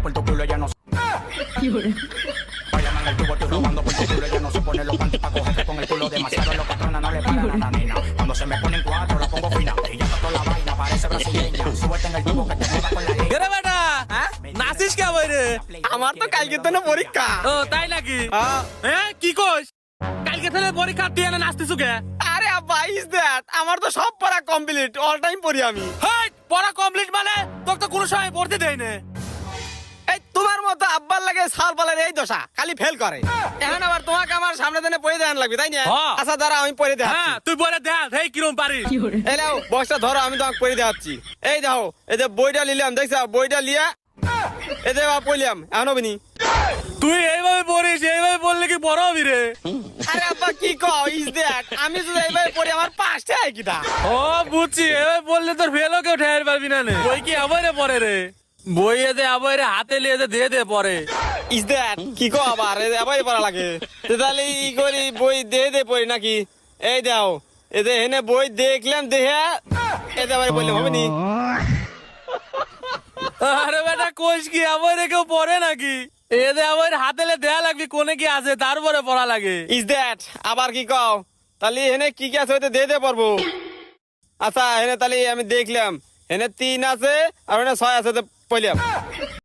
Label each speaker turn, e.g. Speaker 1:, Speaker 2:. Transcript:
Speaker 1: por tu culo ella no Bailan en el tubo, estoy robando por tu culo ella no se pone los panties pa' cogerte con el culo demasiado los patrones no le paran a la nena. Cuando se me ponen cuatro la pongo fina y ya toda la vaina parece brasileña. Súbete en el tubo que te mueva con la ley.
Speaker 2: কেরে বেটা নাচিস কে বইরে
Speaker 3: আমার তো কালকে তো না পরীক্ষা।
Speaker 2: ও তাই নাকি
Speaker 3: হ্যাঁ।
Speaker 2: হ্যাঁ কি কইস কালকে থেকে পরীক্ষা দিয়ে না নাচতিস কে
Speaker 3: আরে আব্বা ইজ দ্যাট আমার তো সব পড়া কমপ্লিট অল টাইম পড়ি আমি।
Speaker 2: হেই পড়া কমপ্লিট মানে তোর তো কোনো সময় পড়তে দেই না
Speaker 3: এই তোমার মতো আব্বার লাগে সাল পালের এই দশা খালি ফেল করে। এখন আবার তোমাকে আমার সামনে দিনে পড়ে দেন লাগবে তাই না?
Speaker 2: হ্যাঁ।
Speaker 3: আচ্ছা দাঁড়া আমি পড়ে দেখাচ্ছি।
Speaker 2: হ্যাঁ তুই বলে দেখ হেই কিরম পারিস
Speaker 3: এই নাও বক্সটা ধরো আমি তোমাকে পড়ে দেখাচ্ছি। এই দেখো এই যে বইটা নিলাম দেখছো বইটা লিয়া এই যে পড়লাম এখন হবিনি।
Speaker 2: তুই এইভাবে পড়িস এইভাবে পড়লে কি বড় হবি রে
Speaker 3: আরে আব্বা কি কও ইজ দ্যাট আমি যদি এইভাবে পড়ি আমার পাঁচটা হয় কিটা।
Speaker 2: ও বুঝছি এভাবে পড়লে তোর ফেলও কেউ ঠেয়ার পারবি না নে বই কি আবারে পড়ে রে বই এতে আবারে হাতে লিয়ে দে পড়ে
Speaker 3: ইজ দ্যাট কি কও আবার আবার পড়া লাগে তাহলে ই করি বই দে পড়ি নাকি? এই দাও এই যে এনে বই দেখলাম দেখে এই যে আবার বললাম হবে নি।
Speaker 2: আরে বেটা কোষ কি আবারে কেউ পড়ে নাকি এতে আবার হাতে দেয়া লাগবি কোনে কি আছে তারপরে পড়া লাগে
Speaker 3: ইজ দ্যাট আবার কি কও তাহলে এনে কি কি আছে ওইতে দে পারবো। আচ্ছা এনে তাহলে আমি দেখলাম এনে 3 আছে আর এনে 6 আছে তো পড়লাম।